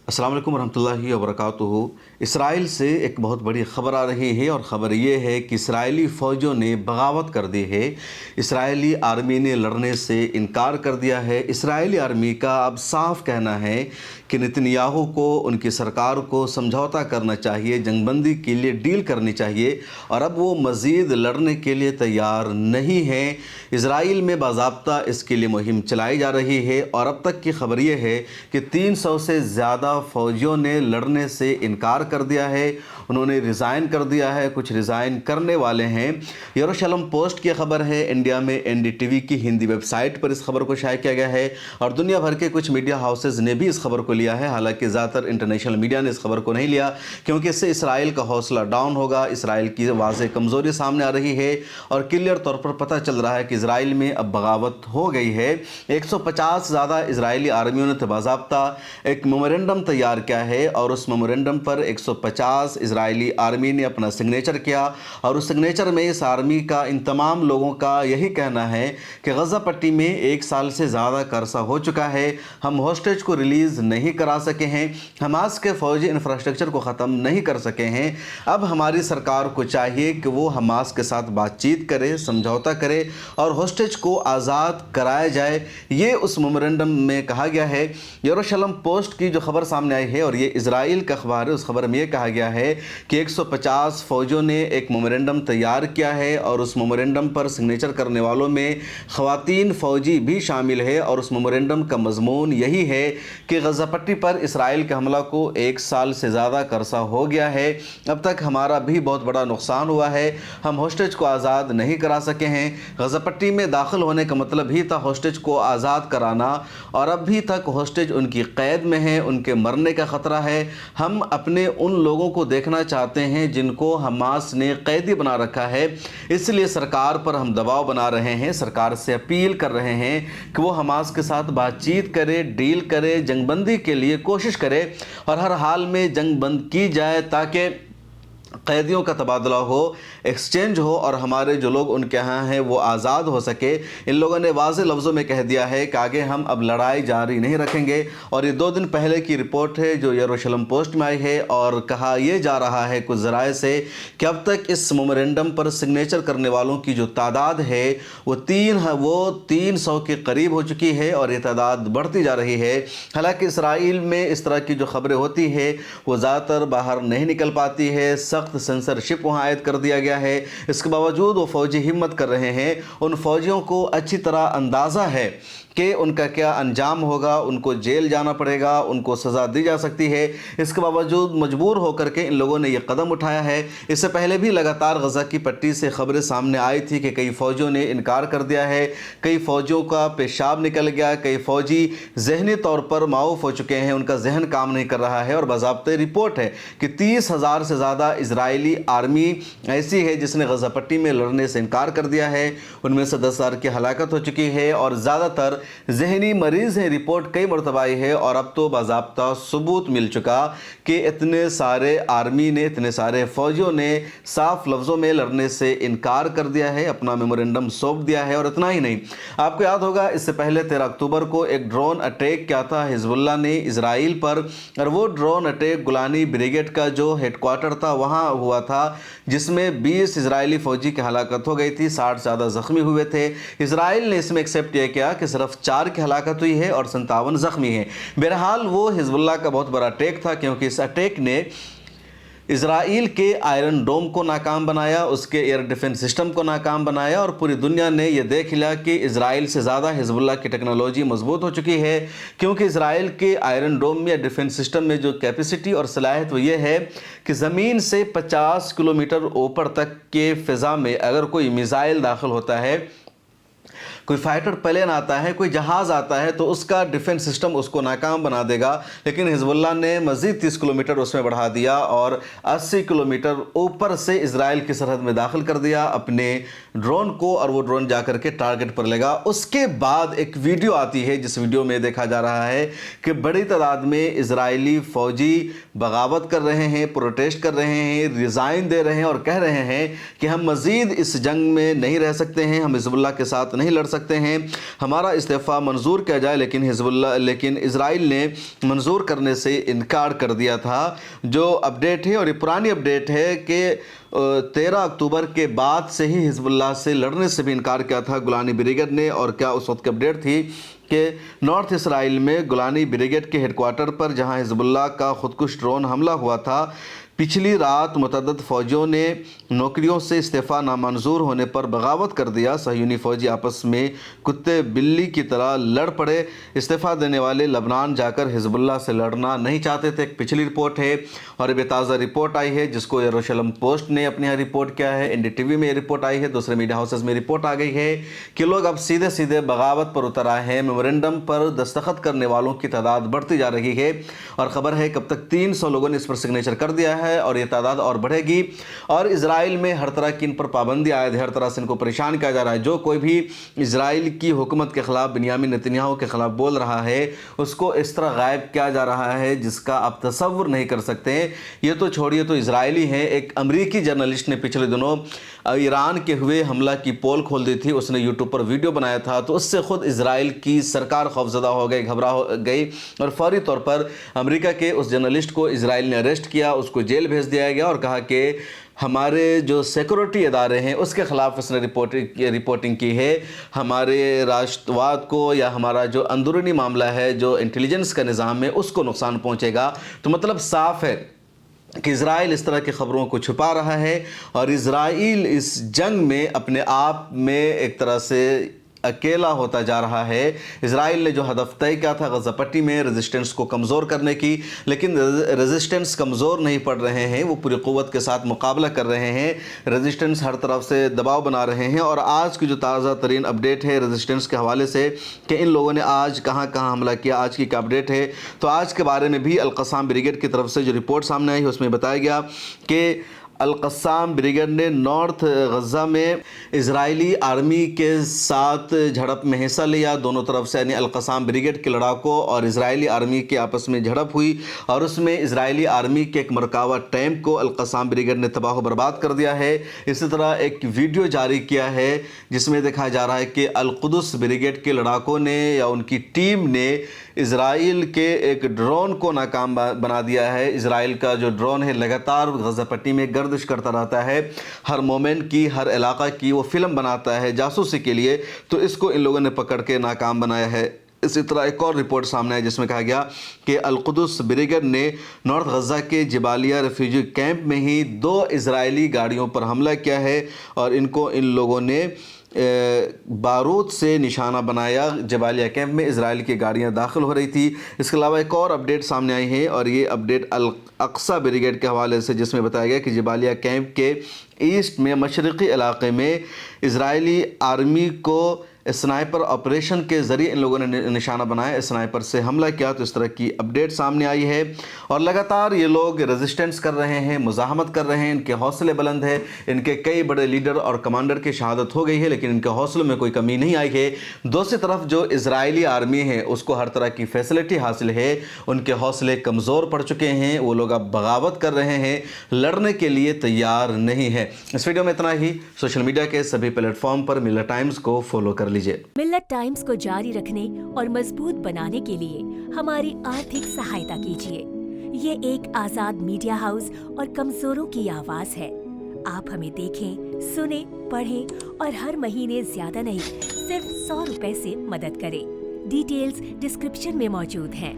अस्सलाम वालेकुम रहमतुल्लाहि व बरकातुहू। इसराइल से एक बहुत बड़ी ख़बर आ रही है और ख़बर ये है कि इसराइली फ़ौजों ने बगावत कर दी है। इसराइली आर्मी ने लड़ने से इनकार कर दिया है। इसराइली आर्मी का अब साफ कहना है कि नेतन्याहू को, उनकी सरकार को समझौता करना चाहिए, जंगबंदी के लिए डील करनी चाहिए और अब वो मज़ीद लड़ने के लिए तैयार नहीं है। इसराइल में बाज़ाब्ता इसके लिए मुहिम चलाई जा रही है और अब तक की खबर ये है कि 300 से ज़्यादा फ़ौजियों ने लड़ने से इनकार कर दिया है। उन्होंने रिज़ाइन कर दिया है, कुछ रिज़ाइन करने वाले हैं। यरूशलेम पोस्ट की खबर है। इंडिया में NDTV की हिंदी वेबसाइट पर इस खबर को शाया किया गया है और दुनिया भर के कुछ मीडिया हाउसेज ने भी इस खबर को लिया है। हालांकि ज़्यादातर इंटरनेशनल मीडिया ने इस खबर को नहीं लिया क्योंकि इससे इसराइल का हौसला डाउन होगा। इसराइल की वाज़ेह कमज़ोरी सामने आ रही है और क्लियर तौर पर पता चल रहा है कि इसराइल में अब बगावत हो गई है। 150 से ज़्यादा इसराइली आर्मियों ने बाज़ाब्ता एक मेमोरेंडम तैयार किया है और उस मेमोरेंडम पर 150 इसराइली आर्मी ने अपना सिग्नेचर किया और उस सिग्नेचर में इस आर्मी का, इन तमाम लोगों का यही कहना है कि गज़ा पट्टी में 1 साल से ज़्यादा का अरसा हो चुका है, हम होस्टेज को रिलीज़ नहीं करा सके हैं, हमास के फ़ौजी इंफ्रास्ट्रक्चर को ख़त्म नहीं कर सके हैं। अब हमारी सरकार को चाहिए कि वो हमास के साथ बातचीत करे, समझौता करे और होस्टेज को आज़ाद कराया जाए। ये उस मेमोरेंडम में कहा गया है। यरूशलेम पोस्ट की जो खबर सामने आई है और ये इजराइल का अखबार है, उस खबर में ये कहा गया है कि 150 फ़ौजियों ने एक मेमोरेंडम तैयार किया है और उस मेमोरेंडम पर सिग्नेचर करने वालों में ख़वातीन फ़ौजी भी शामिल है और उस मेमोरेंडम का मज़मून यही है कि गज़ा पट्टी पर इसराइल के हमला को 1 साल से ज़्यादा का अरसा हो गया है। अब तक हमारा भी बहुत बड़ा नुकसान हुआ है, हम होस्टेज को आज़ाद नहीं करा सके हैं। गज़ा पट्टी में दाखिल होने का मतलब ही था होस्टेज को आज़ाद कराना और अभी तक होस्टेज उनकी क़ैद में है, उनके मरने का ख़तरा है। हम अपने उन लोगों को देखना चाहते हैं जिनको हमास ने कैदी बना रखा है, इसलिए सरकार पर हम दबाव बना रहे हैं, सरकार से अपील कर रहे हैं कि वो हमास के साथ बातचीत करे, डील करे, जंगबंदी के लिए कोशिश करे और हर हाल में जंग बंद की जाए ताकि कैदियों का तबादला हो, एक्सचेंज हो और हमारे जो लोग उनके यहाँ हैं वो आज़ाद हो सके। इन लोगों ने वाज़ेह लफ्ज़ों में कह दिया है कि आगे हम अब लड़ाई जारी नहीं रखेंगे और ये 2 दिन पहले की रिपोर्ट है जो यरूशलेम पोस्ट में आई है और कहा यह जा रहा है कुछ ज़राए से कि अब तक इस मेमोरेंडम पर सिग्नेचर करने वालों की जो तादाद है वो 300 के करीब हो चुकी है और ये तादाद बढ़ती जा रही है। हालाँकि इसराइल में इस तरह की जो खबरें होती है वो ज़्यादातर बाहर नहीं निकल पाती है। सख्त सेंसरशिप वहाँ आयद कर दिया गया है। इसके बावजूद वो फ़ौजी हिम्मत कर रहे हैं। उन फ़ौजियों को अच्छी तरह अंदाज़ा है कि उनका क्या अंजाम होगा, उनको जेल जाना पड़ेगा, उनको सज़ा दी जा सकती है। इसके बावजूद मजबूर होकर के इन लोगों ने यह कदम उठाया है। इससे पहले भी लगातार गज़ा की पट्टी से खबरें सामने आई थी कि कई फ़ौजियों ने इनकार कर दिया है, कई फ़ौजियों का पेशाब निकल गया, कई फ़ौजी ज़हनी तौर पर माऊफ हो चुके हैं, उनका जहन काम नहीं कर रहा है और बाज़ाब्ते रिपोर्ट है कि 30,000 से ज़्यादा इजरायली आर्मी ऐसी है जिसने गज़ा पट्टी में लड़ने से इनकार कर दिया है। उनमें से 10,000 की हलाकत हो चुकी है और ज़्यादातर जहनी मरीज़ हैं। रिपोर्ट कई मरतबा आई है और अब तो बाज़ाब्ता सबूत मिल चुका कि इतने सारे आर्मी ने, इतने सारे फ़ौजियों ने साफ लफ्ज़ों में लड़ने से इनकार कर दिया है, अपना मेमोरेंडम सौंप दिया है। और इतना ही नहीं, आपको याद होगा इससे पहले 13 अक्टूबर को एक ड्रोन अटैक किया था हिजबुल्लाह ने इसराइल पर और वो ड्रोन अटैक गुलानी ब्रिगेड का जो हेडक्वार्टर था वहाँ हुआ था जिसमें 20 इजरायली फ़ौजी की हलाकत हो गई थी, 60 ज़्यादा ज़ख्मी हुए थे। इसराइल ने इसमें एक्सेप्ट यह किया कि सिर्फ 4 की हलाकत हुई है और 57 ज़ख्मी हैं। बहरहाल वो हिजबुल्लाह का बहुत बड़ा अटैक था क्योंकि इस अटैक ने इसराइल के आयरन डोम को नाकाम बनाया, उसके एयर डिफेंस सिस्टम को नाकाम बनाया और पूरी दुनिया ने यह देख लिया कि इसराइल से ज़्यादा हिजबुल्लाह की टेक्नोलॉजी मजबूत हो चुकी है। क्योंकि इसराइल के आयरन डोम या डिफेंस सिस्टम में जो कैपेसिटी और सलाहियत वो ये है कि ज़मीन से 50 किलोमीटर ऊपर तक के फ़िज़ा में अगर कोई मिसाइल दाखिल होता है, कोई फाइटर प्लेन आता है, कोई जहाज़ आता है तो उसका डिफेंस सिस्टम उसको नाकाम बना देगा। लेकिन हिजबुल्लाह ने मज़ीद 30 किलोमीटर उसमें बढ़ा दिया और 80 किलोमीटर ऊपर से इजराइल की सरहद में दाखिल कर दिया अपने ड्रोन को और वो ड्रोन जाकर के टारगेट पर लेगा। उसके बाद एक वीडियो आती है जिस वीडियो में देखा जा रहा है कि बड़ी तादाद में इजरायली फ़ौजी बगावत कर रहे हैं, प्रोटेस्ट कर रहे हैं, रिज़ाइन दे रहे हैं और कह रहे हैं कि हम मज़ीद इस जंग में नहीं रह सकते हैं, हम हिजबुल्लाह के साथ नहीं लड़ सकते سکتے ہیں, ہمارا استعفیٰ منظور کیا جائے, لیکن اسرائیل نے منظور کرنے سے انکار کر دیا تھا. جو اپڈیٹ ہے, اور یہ پرانی اپڈیٹ ہے, کہ 13 اکتوبر کے بعد سے ہی حزب اللہ سے لڑنے سے بھی انکار کیا تھا گولانی بریگیڈ نے. اور کیا اس وقت کی اپڈیٹ تھی کہ نارتھ اسرائیل میں گولانی بریگیڈ کے ہیڈ کوارٹر پر جہاں حزب اللہ کا خودکش ڈرون حملہ ہوا تھا, پچھلی رات متعدد فوجیوں نے نوکریوں سے استعفیٰ نامنظور ہونے پر بغاوت کر دیا. صہیونی فوجی آپس میں کتے بلی کی طرح لڑ پڑے. استعفیٰ دینے والے لبنان جا کر حزب اللہ سے لڑنا نہیں چاہتے تھے. ایک پچھلی رپورٹ ہے, اور ابھی تازہ رپورٹ آئی ہے جس کو یروشلم پوسٹ نے اپنے یہاں رپورٹ کیا ہے, این ڈی ٹی وی میں یہ رپورٹ آئی ہے, دوسرے میڈیا ہاؤسز میں رپورٹ آ گئی ہے کہ لوگ اب سیدھے سیدھے بغاوت پر اتر آئے ہیں. میمورنڈم پر دستخط کرنے والوں کی تعداد بڑھتی جا رہی ہے, اور خبر ہے کب تک 300 لوگوں نے اس پر سگنیچر کر دیا ہے, اور یہ تعداد اور بڑھے گی. اور اسرائیل میں ہر طرح کی ان پر پابندی عائد ہے, ہر طرح سے ان کو پریشان کیا جا رہا ہے. جو کوئی بھی اسرائیل کی حکومت کے خلاف, بنیامین نتنیاہو کے خلاف بول رہا ہے, اس کو اس طرح غائب کیا جا رہا ہے جس کا آپ تصور نہیں کر سکتے. یہ تو چھوڑیے تو اسرائیلی ہیں, ایک امریکی جرنلسٹ نے پچھلے دنوں ایران کے ہوئے حملہ کی پول کھول دی تھی. اس نے یوٹیوب پر ویڈیو بنایا تھا, تو اس سے خود اسرائیل کی سرکار خوفزدہ ہو گئی, گھبرا گئی, اور فوری طور پر امریکہ کے اس جرنلسٹ کو اسرائیل نے اریسٹ کیا, اس کو جیل بھیج دیا گیا, اور کہا کہ ہمارے جو سیکورٹی ادارے ہیں اس کے خلاف اس نے رپورٹنگ کی ہے. ہمارے راشٹرواد کو, یا ہمارا جو اندرونی معاملہ ہے, جو انٹیلیجنس کا نظام ہے, اس کو نقصان پہنچے گا. تو مطلب صاف ہے کہ اسرائیل اس طرح کی خبروں کو چھپا رہا ہے, اور اسرائیل اس جنگ میں اپنے آپ میں ایک طرح سے اکیلا ہوتا جا رہا ہے. اسرائیل نے جو ہدف طے کیا تھا غزہ پٹی میں ریزسٹنس کو کمزور کرنے کی, لیکن ریزسٹنس کمزور نہیں پڑ رہے ہیں, وہ پوری قوت کے ساتھ مقابلہ کر رہے ہیں. ریزسٹنس ہر طرف سے دباؤ بنا رہے ہیں. اور آج کی جو تازہ ترین اپڈیٹ ہے ریزسٹنس کے حوالے سے کہ ان لوگوں نے آج کہاں کہاں حملہ کیا, آج کی کیا اپڈیٹ ہے, تو آج کے بارے میں بھی القسام بریگیڈ کی طرف سے جو رپورٹ سامنے آئی ہے اس میں بتایا گیا کہ القسام بریگیڈ نے نارتھ غزہ میں اسرائیلی آرمی کے ساتھ جھڑپ میں حصہ لیا. دونوں طرف سے, یعنی القسام بریگیڈ کے لڑاکوں اور اسرائیلی آرمی کے آپس میں جھڑپ ہوئی, اور اس میں اسرائیلی آرمی کے ایک مرکاوا ٹینک کو القسام بریگیڈ نے تباہ و برباد کر دیا ہے. اسی طرح ایک ویڈیو جاری کیا ہے جس میں دکھایا جا رہا ہے کہ القدس بریگیڈ کے لڑاکوں نے یا ان کی ٹیم نے اسرائیل کے ایک ڈرون کو ناکام بنا دیا ہے. اسرائیل کا جو ڈرون ہے لگاتار غزہ پٹی میں گردش کرتا رہتا ہے, ہر مومنٹ کی, ہر علاقہ کی وہ فلم بناتا ہے جاسوسی کے لیے, تو اس کو ان لوگوں نے پکڑ کے ناکام بنایا ہے. اسی طرح ایک اور رپورٹ سامنے ہے جس میں کہا گیا کہ القدس بریگیڈ نے نارتھ غزہ کے جبالیہ ریفیوجی کیمپ میں ہی 2 اسرائیلی گاڑیوں پر حملہ کیا ہے, اور ان لوگوں نے بارود سے نشانہ بنایا. جبالیہ کیمپ میں اسرائیل کی گاڑیاں داخل ہو رہی تھی. اس کے علاوہ ایک اور اپڈیٹ سامنے آئی ہے, اور یہ اپڈیٹ الاقصی بریگیڈ کے حوالے سے, جس میں بتایا گیا کہ جبالیہ کیمپ کے ایسٹ میں مشرقی علاقے میں اسرائیلی آرمی کو اسنائپر آپریشن کے ذریعے ان لوگوں نے نشانہ بنایا, اسنائپر سے حملہ کیا. تو اس طرح کی اپڈیٹ سامنے آئی ہے, اور لگاتار یہ لوگ ریزسٹنس کر رہے ہیں, مزاحمت کر رہے ہیں. ان کے حوصلے بلند ہیں, ان کے کئی بڑے لیڈر اور کمانڈر کی شہادت ہو گئی ہے, لیکن ان کے حوصلوں میں کوئی کمی نہیں آئی ہے. دوسری طرف جو اسرائیلی آرمی ہے اس کو ہر طرح کی فیسلٹی حاصل ہے, ان کے حوصلے کمزور پڑ چکے ہیں, وہ لوگ اب بغاوت کر رہے ہیں, لڑنے کے لیے تیار نہیں ہے. اس ویڈیو میں اتنا ہی. سوشل میڈیا کے سبھی پلیٹ فارم پر ملت ٹائمز کو فالو کر لیجئے. ملت ٹائمز کو جاری رکھنے اور مضبوط بنانے کے لیے ہماری آرتھک سہایتا کیجیے. یہ ایک آزاد میڈیا ہاؤس اور کمزوروں کی آواز ہے. آپ ہمیں دیکھیں, سنیں, پڑھیں اور ہر مہینے زیادہ نہیں صرف 100 روپے سے مدد کریں. ڈیٹیلز ڈسکرپشن میں موجود ہیں.